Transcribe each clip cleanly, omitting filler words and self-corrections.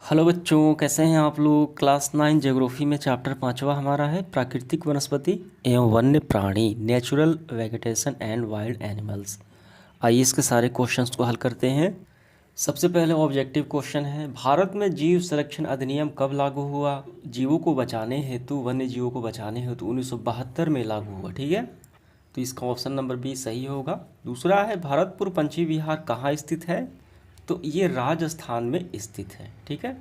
Hello बच्चों, कैसे हैं आप लोग। क्लास 9 ज्योग्राफी में चैप्टर 5वां हमारा है प्राकृतिक वनस्पति एवं वन्य प्राणी, natural vegetation and wild animals. आइए इसके सारे क्वेश्चंस को हल करते हैं। सबसे पहले ऑब्जेक्टिव क्वेश्चन है, भारत में जीव संरक्षण अधिनियम कब लागू हुआ। जीवों को बचाने हेतु, वन्य जीवों को बचाने हेतु 1972 में लागू हुआ। ठीक है, तो इसका ऑप्शन नंबर बी सही होगा। दूसरा है, भरतपुर पंछी विहार कहाँ स्थित है। तो ये राजस्थान में स्थित है। ठीक है,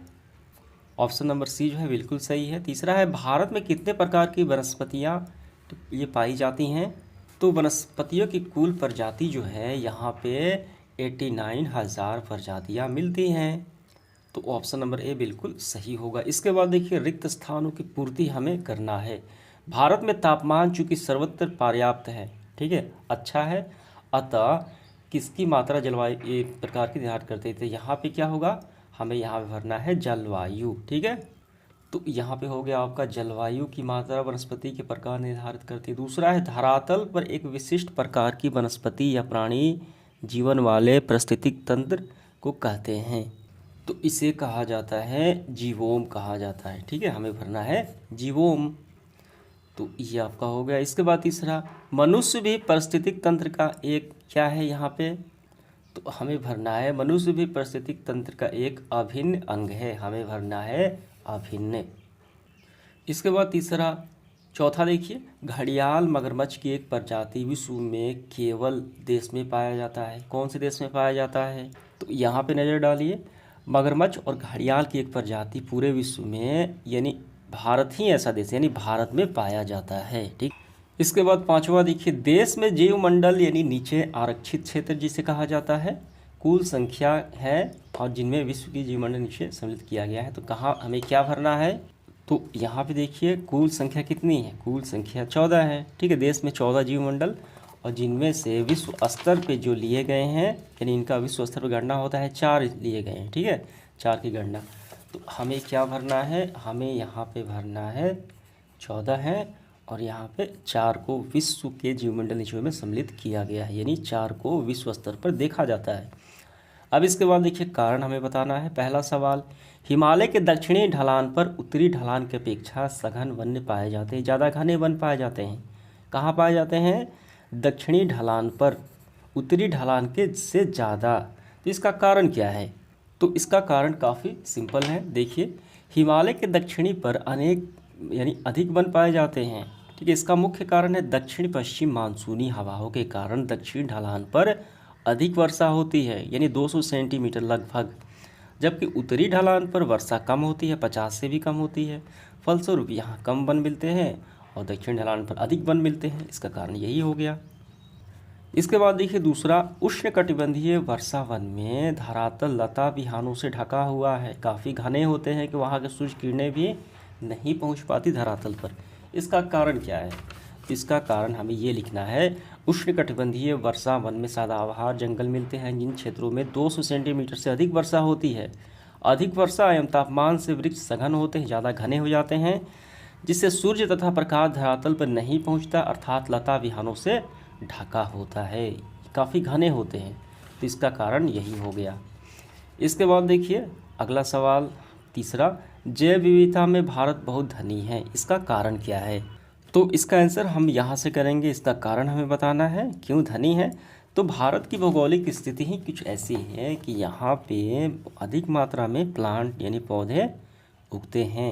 ऑप्शन नंबर सी जो है बिल्कुल सही है। तीसरा है, भारत में कितने प्रकार की वनस्पतियाँ ये पाई जाती हैं। तो वनस्पतियों की कुल प्रजाति जो है यहाँ पे 89,000 प्रजातियाँ मिलती हैं। तो ऑप्शन नंबर ए बिल्कुल सही होगा। इसके बाद देखिए, रिक्त स्थानों की पूर्ति हमें करना है। भारत में तापमान चूँकि सर्वत्र पर्याप्त है, ठीक है, अच्छा है, अतः किसकी मात्रा जलवायु एक प्रकार की निर्धारित करते थे। यहाँ पे क्या होगा, हमें यहाँ पे भरना है जलवायु। ठीक है, तो यहाँ पे हो गया आपका जलवायु की मात्रा वनस्पति के प्रकार निर्धारित करती है। दूसरा है, धरातल पर एक विशिष्ट प्रकार की वनस्पति या प्राणी जीवन वाले पारिस्थितिक तंत्र को कहते हैं। तो इसे कहा जाता है जीवोम कहा जाता है। ठीक है, हमें भरना है जीवोम। तो ये आपका हो गया। इसके बाद तीसरा, मनुष्य भी पारिस्थितिक तंत्र का एक क्या है यहाँ पे। तो हमें भरना है मनुष्य भी पारिस्थितिक तंत्र का एक अभिन्न अंग है। हमें भरना है अभिन्न। इसके बाद तीसरा, चौथा देखिए, घड़ियाल मगरमच्छ की एक प्रजाति विश्व में केवल देश में पाया जाता है। कौन से देश में पाया जाता है। तो यहाँ पे नज़र डालिए, मगरमच्छ और घड़ियाल की एक प्रजाति पूरे विश्व में यानी भारत ही ऐसा देश यानी भारत में पाया जाता है। ठीक, इसके बाद पांचवा देखिए, देश में जीव मंडल यानी नीचे आरक्षित क्षेत्र जिसे कहा जाता है कुल संख्या है और जिनमें विश्व की जीव मंडल नीचे सम्मिलित किया गया है। तो कहाँ हमें क्या भरना है। तो यहाँ पे देखिए कुल संख्या कितनी है, कुल संख्या 14 है। ठीक है, देश में 14 जीव मंडल और जिनमें से विश्व स्तर पे जो लिए गए हैं यानी इनका विश्व स्तर पर गणना होता है 4 लिए गए हैं। ठीक है, 4 की गणना। तो हमें क्या भरना है, हमें यहाँ पे भरना है 14 है और यहाँ पे 4 को विश्व के जीवमंडल निचोड़ में सम्मिलित किया गया है यानी 4 को विश्व स्तर पर देखा जाता है। अब इसके बाद देखिए कारण हमें बताना है। पहला सवाल, हिमालय के दक्षिणी ढलान पर उत्तरी ढलान की अपेक्षा सघन वन्य पाए जाते हैं, ज़्यादा घने वन पाए जाते हैं। कहाँ पाए जाते हैं, दक्षिणी ढलान पर उत्तरी ढलान के से ज़्यादा। तो इसका कारण क्या है। तो इसका कारण काफ़ी सिंपल है। देखिए, हिमालय के दक्षिणी पर अनेक यानी अधिक वन पाए जाते हैं। ठीक है, इसका मुख्य कारण है दक्षिण पश्चिम मानसूनी हवाओं के कारण दक्षिण ढलान पर अधिक वर्षा होती है यानी 200 सेंटीमीटर लगभग, जबकि उत्तरी ढलान पर वर्षा कम होती है, 50 से भी कम होती है। फलस्वरूप यहाँ कम वन मिलते हैं और दक्षिण ढलान पर अधिक वन मिलते हैं। इसका कारण यही हो गया। इसके बाद देखिए दूसरा, उष्णकटिबंधीय वर्षा वन में धरातल लता विहानों से ढका हुआ है, काफ़ी घने होते हैं कि वहाँ के सूर्य किरणें भी नहीं पहुँच पाती धरातल पर। इसका कारण क्या है। इसका कारण हमें ये लिखना है, उष्णकटिबंधीय वर्षा वन में सदाबहार जंगल मिलते हैं जिन क्षेत्रों में 200 सेंटीमीटर से अधिक वर्षा होती है। अधिक वर्षा एवं तापमान से वृक्ष सघन होते हैं, ज़्यादा घने हो जाते हैं, जिससे सूर्य तथा प्रकाश धरातल पर नहीं पहुंचता, अर्थात लता विहानों से ढका होता है, काफ़ी घने होते हैं। तो इसका कारण यही हो गया। इसके बाद देखिए अगला सवाल तीसरा, जैव विविधता में भारत बहुत धनी है, इसका कारण क्या है। तो इसका आंसर हम यहाँ से करेंगे। इसका कारण हमें बताना है क्यों धनी है। तो भारत की भौगोलिक स्थिति ही कुछ ऐसी है कि यहाँ पे अधिक मात्रा में प्लांट यानी पौधे उगते हैं।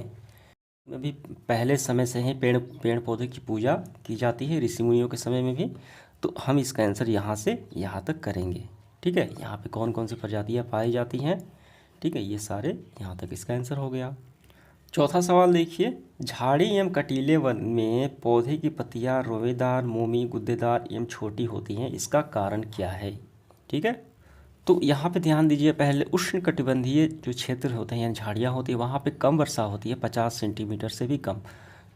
अभी पहले समय से ही पेड़ पौधे की पूजा की जाती है, ऋषि मुनियों के समय में भी। तो हम इसका आंसर यहाँ से यहाँ तक करेंगे। ठीक है, यहाँ पे कौन कौन सी प्रजातियाँ पाई जाती हैं। ठीक है, ये सारे यहाँ तक इसका आंसर हो गया। चौथा सवाल देखिए, झाड़ी एवं कटीले वन में पौधे की पत्तियाँ रोवेदार, मोमी, गुद्देदार एवं छोटी होती हैं, इसका कारण क्या है। ठीक है, तो यहाँ पे ध्यान दीजिए, पहले उष्णकटिबंधीय जो क्षेत्र होते हैं यानी झाड़ियाँ होती है वहाँ पे कम वर्षा होती है, 50 सेंटीमीटर से भी कम।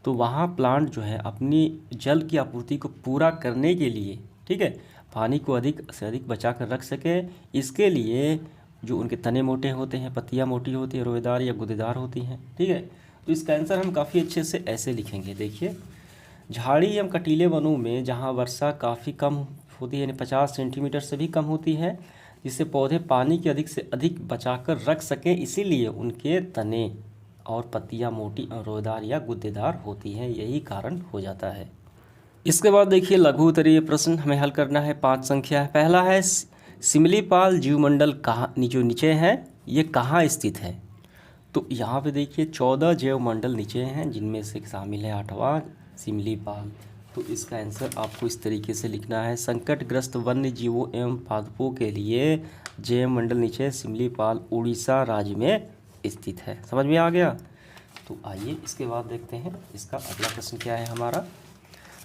तो वहाँ प्लांट जो है अपनी जल की आपूर्ति को पूरा करने के लिए, ठीक है, पानी को अधिक से अधिक बचा कर रख सके, इसके लिए जो उनके तने मोटे होते हैं, पत्तियाँ मोटी होती है, रोएदार या गुदेदार होती हैं। ठीक है, तो इसका आंसर हम काफ़ी अच्छे से ऐसे लिखेंगे। देखिए, झाड़ी एवं कटीले वनों में जहाँ वर्षा काफ़ी कम होती है यानी 50 सेंटीमीटर से भी कम होती है, जिससे पौधे पानी की अधिक से अधिक बचाकर रख सकें, इसीलिए उनके तने और पत्तियां मोटी रोएदार या गुद्देदार होती हैं, यही कारण हो जाता है। इसके बाद देखिए लघु उत्तरीय प्रश्न हमें हल करना है। 5 संख्या है। पहला है सिमलीपाल जीवमंडल कहाँ, जो नीचे है ये कहाँ स्थित है? तो यहाँ पे देखिए 14 जैवमंडल नीचे हैं, जिनमें से शामिल है 8वां सिमलीपाल। तो इसका आंसर आपको इस तरीके से लिखना है। संकटग्रस्त वन्य जीवों एवं पादपों के लिए जैवमंडल नीचे सिमलीपाल उड़ीसा राज्य में स्थित है। समझ में आ गया? तो आइए इसके बाद देखते हैं इसका अगला प्रश्न क्या है हमारा।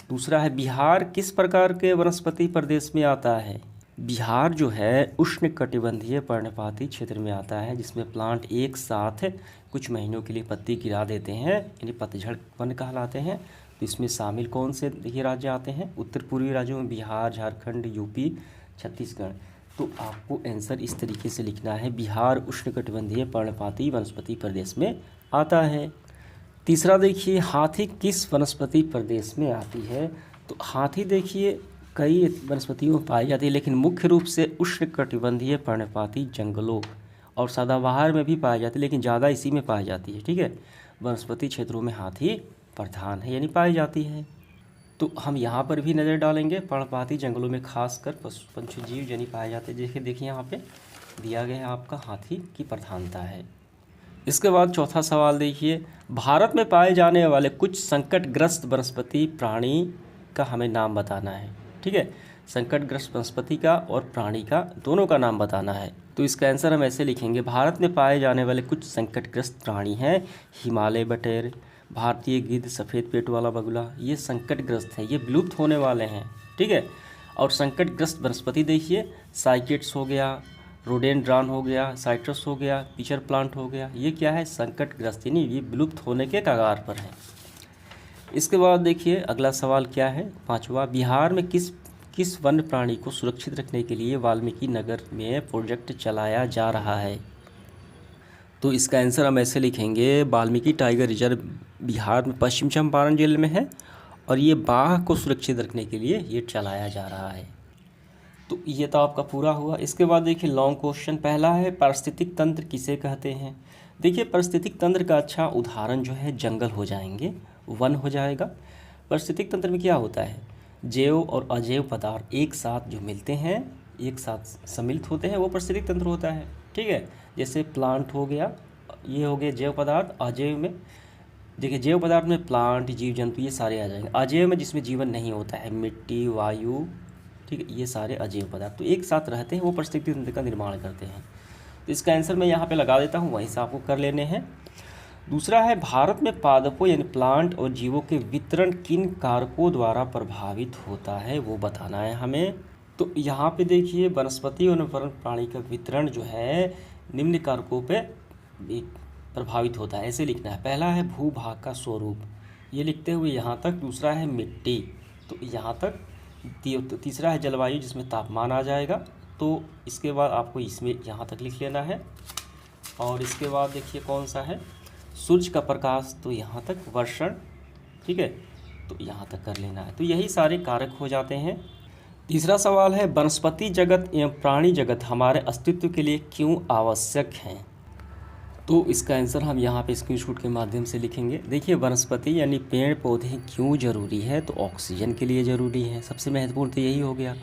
दूसरा है बिहार किस प्रकार के वनस्पति प्रदेश में आता है? बिहार जो है उष्णकटिबंधीय पर्णपाती क्षेत्र में आता है, जिसमें प्लांट एक साथ कुछ महीनों के लिए पत्ती गिरा देते हैं, यानी पतझड़ वन कहलाते हैं। तो इसमें शामिल कौन से ये राज्य आते हैं? उत्तर पूर्वी राज्यों में बिहार, झारखंड, यूपी, छत्तीसगढ़। तो आपको आंसर इस तरीके से लिखना है, बिहार उष्णकटिबंधीय पर्णपाती वनस्पति प्रदेश में आता है। तीसरा देखिए हाथी किस वनस्पति प्रदेश में आती है? तो हाथी देखिए कई वनस्पतियों में पाई जाती है, लेकिन मुख्य रूप से उष्णकटिबंधीय पर्णपाती जंगलों और सदाबहार में भी पाई जाती है, लेकिन ज़्यादा इसी में पाई जाती है। ठीक है, वनस्पति क्षेत्रों में हाथी प्रधान है, यानी पाई जाती है। तो हम यहाँ पर भी नज़र डालेंगे, पर्णपाती जंगलों में खासकर पंछी जीव यानी पाए जाते हैं। देखिए यहाँ पे दिया गया है आपका हाथी की प्रधानता है। इसके बाद चौथा सवाल देखिए, भारत में पाए जाने वाले कुछ संकटग्रस्त वनस्पति प्राणी का हमें नाम बताना है। ठीक है, संकटग्रस्त वनस्पति का और प्राणी का दोनों का नाम बताना है। तो इसका आंसर हम ऐसे लिखेंगे, भारत में पाए जाने वाले कुछ संकटग्रस्त प्राणी हैं हिमालय बटेर, भारतीय गिद्ध, सफ़ेद पेट वाला बगुला। ये संकटग्रस्त हैं, ये विलुप्त होने वाले हैं। ठीक है, और संकटग्रस्त वनस्पति देखिए साइकेट्स हो गया, रोडेंड्रान हो गया, साइट्रस हो गया, पिचर प्लांट हो गया। ये क्या है? संकटग्रस्त, यानी ये विलुप्त होने के कगार पर है। इसके बाद देखिए अगला सवाल क्या है, 5वां, बिहार में किस वन्य प्राणी को सुरक्षित रखने के लिए वाल्मीकि नगर में प्रोजेक्ट चलाया जा रहा है? तो इसका आंसर हम ऐसे लिखेंगे, वाल्मीकि टाइगर रिजर्व बिहार में पश्चिम चंपारण जिले में है, और ये बाघ को सुरक्षित रखने के लिए ये चलाया जा रहा है। तो ये तो आपका पूरा हुआ। इसके बाद देखिए लॉन्ग क्वेश्चन, पहला है पारिस्थितिक तंत्र किसे कहते हैं? देखिए पारिस्थितिक तंत्र का अच्छा उदाहरण जो है जंगल हो जाएंगे, वन हो जाएगा। पारिस्थितिक तंत्र में क्या होता है, जैव और अजैव पदार्थ एक साथ जो मिलते हैं, एक साथ सम्मिलित होते हैं, वो पारिस्थितिक तंत्र होता है। ठीक है, जैसे प्लांट हो गया, ये हो गए जैव पदार्थ। अजैव में देखिए जैव पदार्थ में प्लांट, जीव जंतु ये सारे आ जाएंगे। अजैव में जिसमें जीवन नहीं होता है, मिट्टी, वायु, ठीक है, ये सारे अजैव पदार्थ तो एक साथ रहते हैं, वो पारिस्थितिक तंत्र का निर्माण करते हैं। तो इसका आंसर मैं यहाँ पे लगा देता हूँ, वहीं से आपको कर लेने हैं। दूसरा है भारत में पादपों यानी प्लांट और जीवों के वितरण किन कारकों द्वारा प्रभावित होता है, वो बताना है हमें। तो यहाँ पे देखिए वनस्पति और वन्य प्राणी का वितरण जो है निम्न कारकों पे प्रभावित होता है, ऐसे लिखना है। पहला है भूभाग का स्वरूप, ये लिखते हुए यहाँ तक। दूसरा है मिट्टी, तो यहाँ तक। तीसरा है जलवायु, जिसमें तापमान आ जाएगा। तो इसके बाद आपको इसमें यहाँ तक लिख लेना है। और इसके बाद देखिए कौन सा है, सूर्य का प्रकाश, तो यहाँ तक। वर्षण, ठीक है, तो यहाँ तक कर लेना है। तो यही सारे कारक हो जाते हैं। तीसरा सवाल है वनस्पति जगत एवं प्राणी जगत हमारे अस्तित्व के लिए क्यों आवश्यक हैं? तो इसका आंसर हम यहाँ पे स्क्रीनशॉट के माध्यम से लिखेंगे। देखिए वनस्पति यानी पेड़ पौधे क्यों ज़रूरी है, तो ऑक्सीजन के लिए ज़रूरी है, सबसे महत्वपूर्ण तो यही हो गया।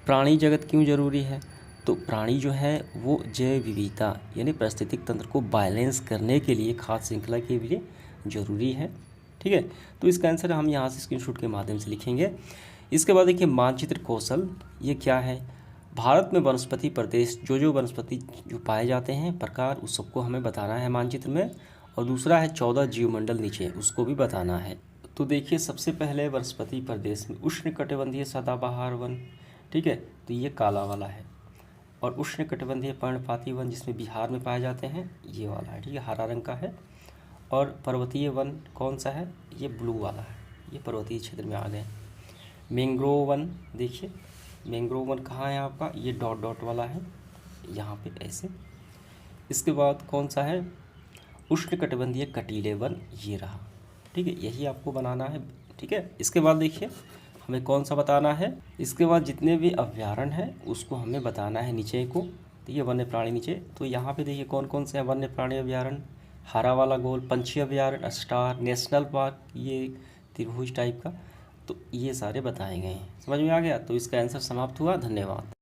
प्राणी जगत क्यों ज़रूरी है, तो प्राणी जो है वो जैव विविधता यानी पारिस्थितिक तंत्र को बैलेंस करने के लिए, खाद्य श्रृंखला के लिए ज़रूरी है। ठीक है, तो इसका आंसर हम यहाँ से स्क्रीनशॉट के माध्यम से लिखेंगे। इसके बाद देखिए मानचित्र कौशल, ये क्या है, भारत में वनस्पति प्रदेश जो वनस्पति जो पाए जाते हैं प्रकार, उस सबको हमें बताना है मानचित्र में। और दूसरा है 14 जीवमंडल नीचे, उसको भी बताना है। तो देखिए सबसे पहले वनस्पति प्रदेश में उष्णकटिबंधीय सदाबहार वन, ठीक है, तो ये काला वाला है। और उष्णकटिबंधीय पर्णपाती वन जिसमें बिहार में पाए जाते हैं, ये वाला है, ठीक है, हरा रंग का है। और पर्वतीय वन कौन सा है, ये ब्लू वाला है, ये पर्वतीय क्षेत्र में आ गए। मैंग्रोव वन, देखिए मैंग्रोव वन कहाँ है आपका, ये डॉट डॉट वाला है यहाँ पे ऐसे। इसके बाद कौन सा है, उष्णकटिबंधीय कटीले वन, ये रहा, ठीक है, यही आपको बनाना है। ठीक है, इसके बाद देखिए हमें कौन सा बताना है। इसके बाद जितने भी अभयारण्य हैं उसको हमें बताना है नीचे को। तो ये वन्य प्राणी नीचे, तो यहाँ पे देखिए कौन कौन से हैं वन्य प्राणी अभयारण्य। हरा वाला गोल पंछी अभयारण्य, स्टार नेशनल पार्क, ये त्रिभुज टाइप का, तो ये सारे बताए गए हैं। समझ में आ गया? तो इसका आंसर समाप्त हुआ। धन्यवाद।